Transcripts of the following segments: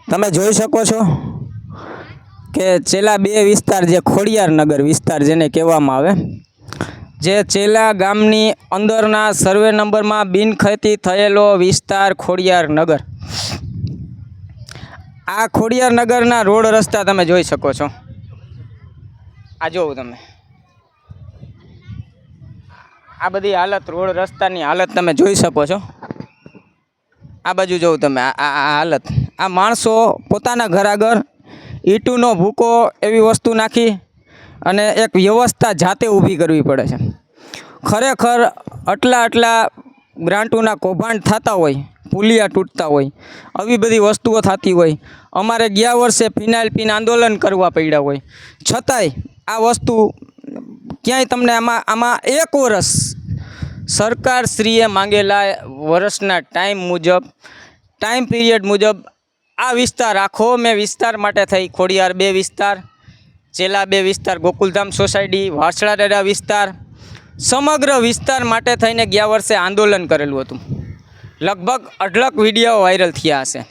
તમે જોઈ શકો છો કે ચેલા બે વિસ્તાર જે ખોડિયારનગર વિસ્તાર જેને કહેવામાં આવે, જે ચેલા ગામની અંદરના સર્વે નંબરમાં બિનખેતી થયેલો વિસ્તાર ખોડિયારનગર. આ ખોડિયારનગરના રોડ રસ્તા તમે જોઈ શકો છો. આ જોવો તમે, આ બધી હાલત, રોડ રસ્તાની હાલત તમે જોઈ શકો છો. આ બાજુ જોવું તમે, આ હાલત. આ માણસો પોતાના ઘર આગળ ઈંટનો ભૂકો એવી વસ્તુ નાખી અને એક વ્યવસ્થા જાતે ઊભી કરવી પડે છે. ખરેખર આટલા ગ્રાન્ટોના કૌભાંડ થતા હોય, પુલિયા તૂટતા હોય, આવી બધી વસ્તુઓ થતી હોય. અમારે ગયા વર્ષે ફિનાઇલ પીને આંદોલન કરવા પડ્યા હોય, છતાંય આ વસ્તુ ક્યાંય તમને આમાં એક વર્ષ સરકારશ્રીએ માંગેલા વર્ષના ટાઈમ પીરિયડ મુજબ આ વિસ્તાર આખો મેં વિસ્તાર માટે થઈ, ખોડિયાર 2 વિસ્તાર, ચેલા 2 વિસ્તાર, ગોકુલધામ સોસાયટી, વાસળાડેરા વિસ્તાર, સમગ્ર વિસ્તાર માટે થઈને ગયા વર્ષે આંદોલન કરેલું હતું. લગભગ 18 વિડીયો વાયરલ થયા હશે.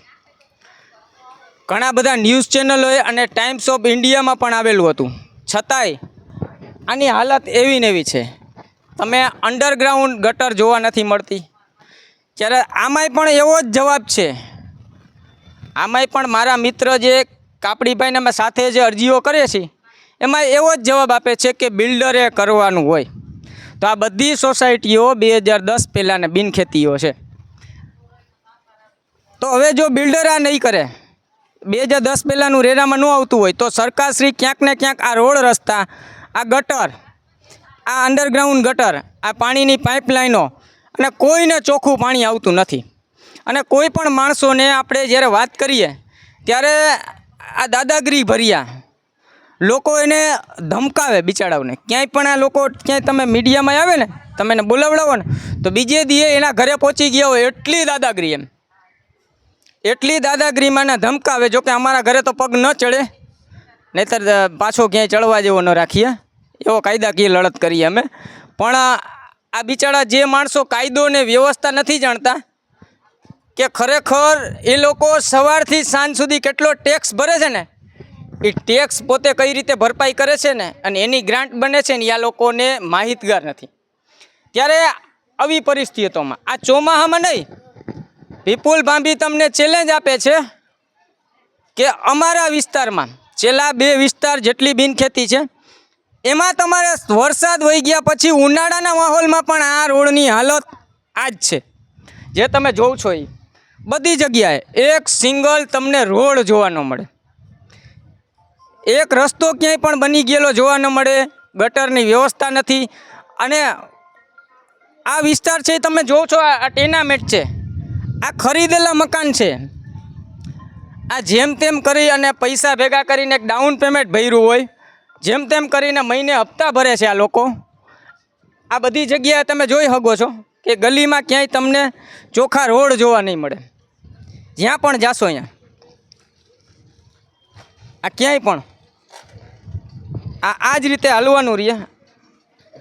ઘણા બધા ન્યૂઝ ચેનલોએ અને ટાઈમ્સ ઓફ ઇન્ડિયામાં પણ આવેલું હતું. છતાંય આની હાલત એવી ને એવી છે. તમે અંડરગ્રાઉન્ડ ગટર જોવા નથી મળતી. ત્યારે આમાંય પણ એવો જ જવાબ છે. આમાંય પણ મારા મિત્ર જે કાપડીભાઈને અમે સાથે જે અરજીઓ કરીએ છીએ એમાં એવો જ જવાબ આપે છે કે બિલ્ડરે કરવાનું હોય. તો આ બધી સોસાયટીઓ 2010 પહેલાંને બિનખેતીઓ છે. તો હવે જો બિલ્ડર આ નહીં કરે, 2010 પહેલાંનું રેરામાં ન આવતું હોય, તો સરકારશ્રી ક્યાંક ને ક્યાંક આ રોડ રસ્તા, આ ગટર, આ અંડરગ્રાઉન્ડ ગટર, આ પાણીની પાઇપલાઇનો અને કોઈને ચોખ્ખું પાણી આવતું નથી. અને કોઈ પણ માણસોને આપણે જ્યારે વાત કરીએ ત્યારે આ દાદાગીરી ભર્યા લોકો એને ધમકાવે બિચારાઓને. ક્યાંય પણ આ લોકો, ક્યાંય તમે મીડિયામાં આવે ને, તમે એને બોલાવડાવો ને તો બીજે દીએ એના ઘરે પહોંચી ગયા હોય એટલી દાદાગીરી, એટલી દાદાગીરીમાં ને ધમકાવે. જોકે અમારા ઘરે તો પગ ન ચડે, નહીંતર પાછો ક્યાંય ચડવા જેવો ન રાખીએ, એવો કાયદાકીય લડત કરીએ અમે. પણ આ બિચારા જે માણસો કાયદો ને વ્યવસ્થા નથી જાણતા, કે ખરેખર એ લોકો સવારથી સાંજ સુધી કેટલો ટેક્સ ભરે છે ને, એ ટેક્સ પોતે કઈ રીતે ભરપાઈ કરે છે ને, અને એની ગ્રાન્ટ બને છે ને, આ લોકોને માહિતગાર નથી. ત્યારે આવી પરિસ્થિતિઓમાં આ ચોમાહામાં નહીં, વિપુલ ભાંભી તમને ચેલેન્જ આપે છે કે અમારા વિસ્તારમાં છેલ્લા 2 વિસ્તાર જેટલી બિનખેતી છે એમાં તમારે વરસાદ વહી ગયા પછી ઉનાળાના માહોલમાં પણ આ રોડની હાલત આ જ છે. જે તમે જોવ છો એ બધી જગ્યાએ એક સિંગલ તમને રોડ જોવા ન મળે, એક રસ્તો ક્યાંય પણ બની ગયેલો જોવા ન મળે, ગટરની વ્યવસ્થા નથી. અને આ વિસ્તાર છે તમે જોવો છો, આ ટેનામેન્ટ છે, આ ખરીદેલા મકાન છે. આ જેમ તેમ કરી અને પૈસા ભેગા કરીને એક ડાઉન પેમેન્ટ ભર્યું હોય, જેમ તેમ કરીને મહિને હપ્તા ભરે છે આ લોકો. આ બધી જગ્યાએ તમે જોઈ શકો છો કે ગલીમાં ક્યાંય તમને ચોખ્ખા રોડ જોવા નહીં મળે. જ્યાં પણ જાશો અહીંયા આ ક્યાંય પણ આ જ રીતે હાલવાનું રહે.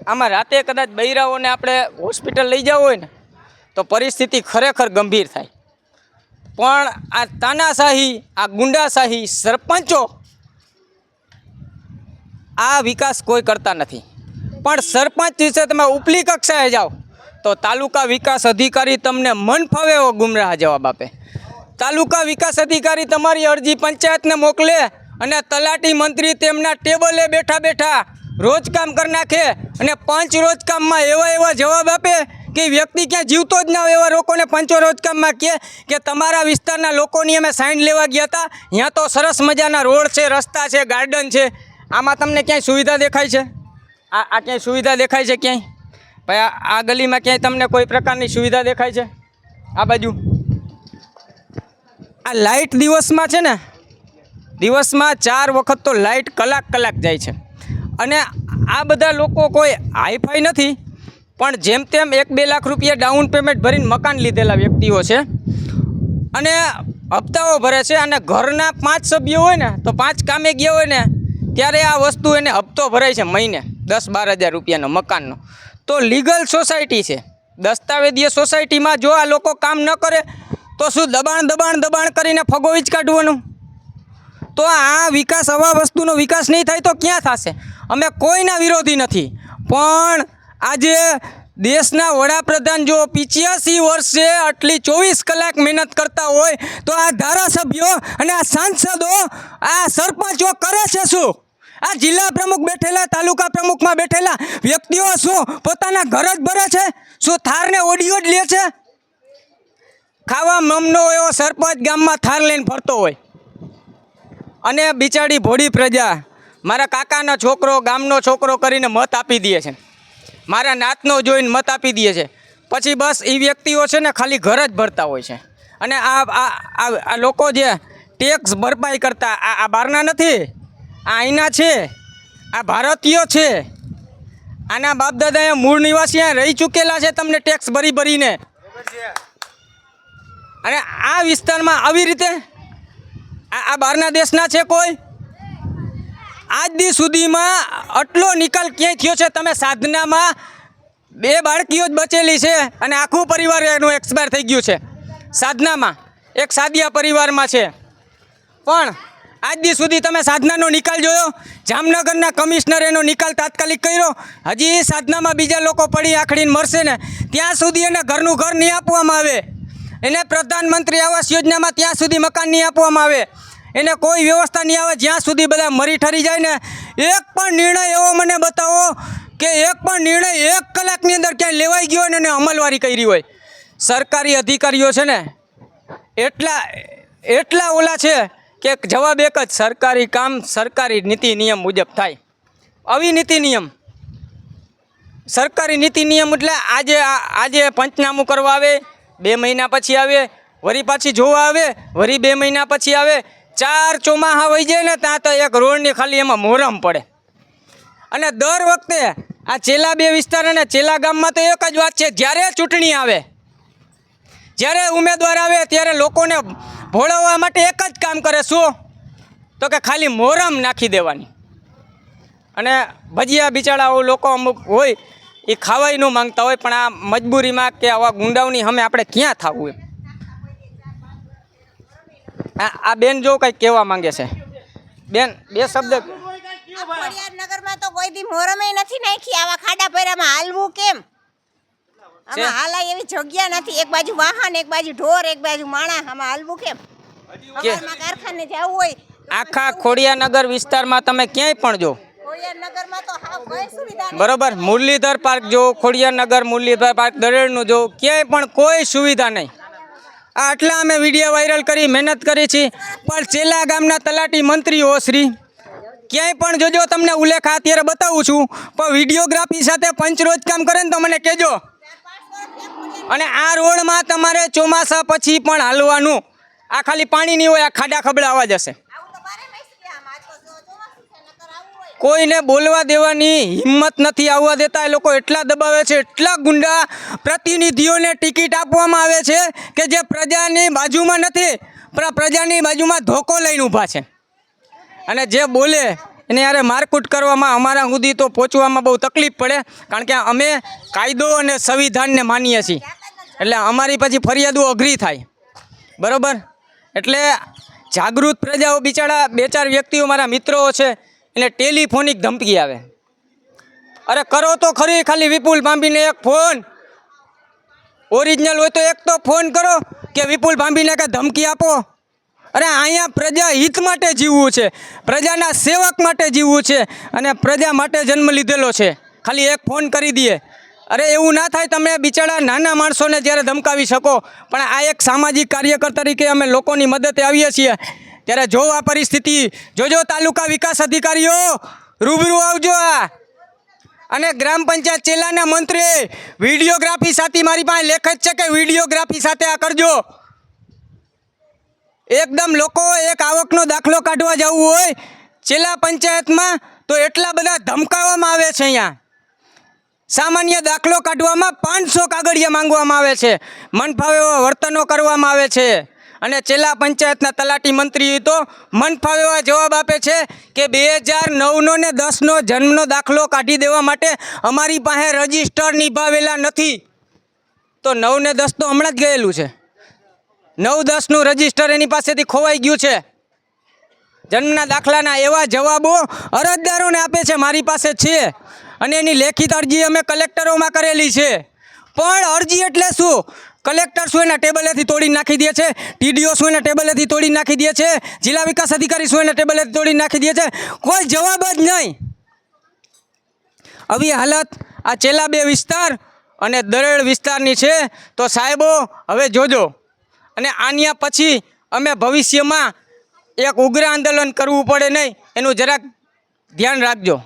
આમાં રાતે કદાચ બૈરાઓને આપણે હોસ્પિટલ લઈ જવું હોય ને તો પરિસ્થિતિ ખરેખર ગંભીર થાય. પણ આ તાનાશાહી, આ ગુંડાશાહી સરપંચો આ વિકાસ કોઈ કરતા નથી. પણ સરપંચ વિશે તમે ઉપલી કક્ષાએ જાઓ તો તાલુકા વિકાસ અધિકારી તમને મન ફાવે એવો ગુમરાહ જવાબ આપે. તાલુકા વિકાસ અધિકારી તમારી અરજી પંચાયતને મોકલે અને તલાટી મંત્રી તેમના ટેબલે બેઠા બેઠા રોજકામ કરી નાખે અને પંચ રોજકામમાં એવા જવાબ આપે કે વ્યક્તિ ક્યાં જીવતો જ ના હોય એવા લોકોને પંચો રોજકામમાં કહે કે તમારા વિસ્તારના લોકોની અમે સાઇન લેવા ગયા હતા, ત્યાં તો સરસ મજાના રોડ છે, રસ્તા છે, ગાર્ડન છે. આમાં તમને ક્યાંય સુવિધા દેખાય છે? આ ક્યાંય સુવિધા દેખાય છે ક્યાંય? ભાઈ આ ગલીમાં ક્યાંય તમને કોઈ પ્રકારની સુવિધા દેખાય છે? આ બાજુ આ લાઇટ દિવસમાં છે ને, દિવસમાં 4 વખત તો લાઇટ કલાક જાય છે. અને આ બધા લોકો કોઈ હાઈફાઈ નથી, પણ જેમ તેમ 1-2 લાખ રૂપિયા ડાઉન પેમેન્ટ ભરીને મકાન લીધેલા વ્યક્તિઓ છે અને હપ્તાઓ ભરે છે. અને ઘરના 5 સભ્યો હોય ને તો 5 કામે ગયા હોય ને ત્યારે આ વસ્તુ એને હપ્તો ભરાય છે મહિને 10-12 હજાર રૂપિયાનો મકાનનો. તો લીગલ સોસાયટી છે, દસ્તાવેજીય સોસાયટીમાં જો આ લોકો કામ ન કરે તો શું દબાણ કરીને ફગોવી જ કાઢવાનું? તો આ વિકાસ, આવા વસ્તુનો વિકાસ નહીં થાય તો ક્યાં થશે? અમે કોઈના વિરોધી નથી, પણ આજે દેશના વડાપ્રધાન જો 85 વર્ષે આટલી 24 કલાક મહેનત કરતા હોય તો આ ધારાસભ્યો અને આ સાંસદો, આ સરપંચો કરે છે શું? આ જિલ્લા પ્રમુખ બેઠેલા, તાલુકા પ્રમુખમાં બેઠેલા વ્યક્તિઓ શું પોતાના ઘર જ ભરે છે? શું થારને ઓડિયો જ લે છે? ખાવા મમનો એવો સરપંચ ગામમાં થાર લઈને ફરતો હોય અને બિચારી ભોળી પ્રજા મારા કાકાનો છોકરો, ગામનો છોકરો કરીને મત આપી દે છે, મારા નાતનો જોઈને મત આપી દે છે, પછી બસ એ વ્યક્તિઓ છે ને ખાલી ઘર જ ભરતા હોય છે. અને આ લોકો જે ટેક્સ ભરપાઈ કરતા, આ બહારના નથી, આ અહીંના છે, આ ભારતીયો છે, આના બાપદાદા મૂળ નિવાસી અહીંયા રહી ચૂકેલા છે, તમને ટેક્સ ભરીને. અને આ વિસ્તારમાં આવી રીતે આ બહારના દેશના છે કોઈ? આજ દી સુધીમાં આટલો નિકાલ ક્યાંય થયો છે? તમે સાધનામાં 2 બાળકીઓ જ બચેલી છે અને આખું પરિવાર એનું એક્સપાયર થઈ ગયું છે. સાધનામાં એક સાદિયા પરિવારમાં છે, પણ આજ દી સુધી તમે સાધનાનો નિકાલ જોયો? જામનગરના કમિશનર એનો નિકાલ તાત્કાલિક કર્યો? હજી સાધનામાં બીજા લોકો પડી આખડીને મરશે ને ત્યાં સુધી એને ઘરનું ઘર નહીં આપવામાં આવે, એને પ્રધાનમંત્રી આવાસ યોજનામાં ત્યાં સુધી મકાન નહીં આપવામાં આવે, એને કોઈ વ્યવસ્થા નહીં આવે જ્યાં સુધી બધા મરી ઠરી જાય ને. એક પણ નિર્ણય એવો મને બતાવો કે એક પણ નિર્ણય 1 કલાકની અંદર ક્યાંય લેવાઈ ગયો અને એને અમલવારી કરી હોય. સરકારી અધિકારીઓ છે ને એટલા ઓલા છે કે જવાબ એક જ, સરકારી કામ સરકારી નીતિ નિયમ મુજબ થાય. આવી નીતિ નિયમ, સરકારી નીતિ નિયમ એટલે આજે પંચનામું કરવા આવે, 2 મહિના પછી આવે, વળી પાછી જોવા આવે, વળી 2 મહિના પછી આવે, 4 ચોમાસા વહી જાય ને ત્યાં તો એક રોડની ખાલી એમાં મોરમ પડે. અને દર વખતે આ ચેલા 2 વિસ્તાર અને ચેલા ગામમાં તો એક જ વાત છે, જ્યારે ચૂંટણી આવે, જ્યારે ઉમેદવાર આવે ત્યારે લોકોને ભોળવવા માટે એક જ કામ કરે, શું? તો કે ખાલી મોરમ નાખી દેવાની. અને ભજીયા બિચારાઓ લોકો અમુક હોય એ ખાવાય ન માંગતા હોય, પણ આ મજબૂરીમાં કે આવા ગુંડાઓની સામે આપણે ક્યાં થવું એમ. આ બેન જો કંઈક કહેવા માંગે છે. બેન, 2 શબ્દ. નગરમાં તો કોઈ દી મોરમે નથી નાખી, આવા ખાડા પૈરામાં હાલવું કેમ? આમાં હાલાય એવી જગ્યા નથી, એક બાજુ વાહન, એક બાજુ ઢોર, એક બાજુ માણા, આમાં હાલવું કેમ? કારખાને જવું હોય આખા ખોડિયાનગર વિસ્તારમાં તમે ક્યાંય પણ જો, ખોડિયારનગરમાં તો હાવ કોઈ સુવિધા નથી. બરોબર, મુરલીધર પાર્ક જો, ખોડિયાનગર મુરલીધર પાર્ક દરેડનું જો, ક્યાંય પણ કોઈ સુવિધા નહીં. આટલા અમે વિડીયો વાયરલ કરી, મહેનત કરી છે, પણ ચેલા ગામના તલાટી મંત્રીઓ શ્રી ક્યાંય પણ જોજો, તમને ઉલ્લેખ અત્યારે બતાવું છું, પણ વિડીયોગ્રાફી સાથે પંચરોજ કામ કરે ને તો મને કહેજો. અને આ રોડમાં તમારે ચોમાસા પછી પણ હાલવાનું, આ ખાલી પાણી નહીં હોય, આ ખાડા ખબડાવા જશે. કોઈને બોલવા દેવાની હિંમત નથી, આવવા દેતા. એ લોકો એટલા દબાવે છે, એટલા ગુંડા પ્રતિનિધિઓને ટિકિટ આપવામાં આવે છે કે જે પ્રજાની બાજુમાં નથી, પણ પ્રજાની બાજુમાં ધોકો લઈને ઊભા છે. અને જે બોલે એને યારે મારકૂટ કરવામાં, અમારા સુધી તો પહોંચવામાં બહુ તકલીફ પડે, કારણ કે અમે કાયદો અને સંવિધાનને માનીએ છીએ, એટલે અમારી પછી ફરિયાદો અઘરી થાય. બરાબર, એટલે જાગૃત પ્રજાઓ બિચારા 2-4 વ્યક્તિઓ મારા મિત્રો છે, એને ટેલિફોનિક ધમકી આવે. અરે કરો તો ખરી, ખાલી વિપુલ ભાંભીને એક ફોન, ઓરિજિનલ હોય તો એક તો ફોન કરો કે વિપુલ ભાંભીને કે ધમકી આપો. અરે અહીંયા પ્રજા હિત માટે જીવવું છે, પ્રજાના સેવક માટે જીવવું છે, અને પ્રજા માટે જન્મ લીધેલો છે, ખાલી એક ફોન કરી દઈએ. અરે એવું ના થાય, તમે બિચારા નાના માણસોને જ્યારે ધમકાવી શકો, પણ આ એક સામાજિક કાર્યકર તરીકે અમે લોકોની મદદે આવીએ છીએ, ત્યારે જો આ પરિસ્થિતિ જોજો, તાલુકા વિકાસ અધિકારીઓ રૂબરૂ આવજો. અને ગ્રામ પંચાયત ચેલાના મંત્રી વિડીયોગ્રાફી સાથે, મારી પાસે લેખ જ છે કે વિડીયોગ્રાફી સાથે આ કરજો. એકદમ લોકો એક આવકનો દાખલો કાઢવા જવું હોય ચેલા પંચાયતમાં તો એટલા બધા ધમકાવવામાં આવે છે. અહીંયા સામાન્ય દાખલો કાઢવામાં 500 કાગળિયા માંગવામાં આવે છે, મનફાવે એવા વર્તનો કરવામાં આવે છે. અને ચેલા પંચાયતના તલાટી મંત્રી તો મનફાવે એવા જવાબ આપે છે કે 2009 ને 10નો જન્મનો દાખલો કાઢી દેવા માટે અમારી પાસે રજિસ્ટર નિભાવેલા નથી. તો 9 ને 10 તો હમણાં જ ગયેલું છે. 9-10નું રજિસ્ટર એની પાસેથી ખોવાઈ ગયું છે. જન્મના દાખલાના એવા જવાબો અરજદારોને આપે છે, મારી પાસે છે, અને એની લેખિત અરજી અમે કલેક્ટરોમાં કરેલી છે. પણ અરજી એટલે શું? કલેક્ટર શું એના ટેબલેથી તોડી નાખી દે છે? ટીડીઓ શું એના ટેબલેથી તોડી નાખી દે છે? જિલ્લા વિકાસ અધિકારી શું એના ટેબલેથી તોડી નાખી દે છે? કોઈ જવાબ જ નહીં. આવી હાલત આ છેલ્લા 2 વિસ્તાર અને દરેડ વિસ્તારની છે. તો સાહેબો હવે જોજો, અને આન્યા પછી અમે ભવિષ્યમાં એક ઉગ્ર આંદોલન કરવું પડે નહીં, એનું જરાક ધ્યાન રાખજો.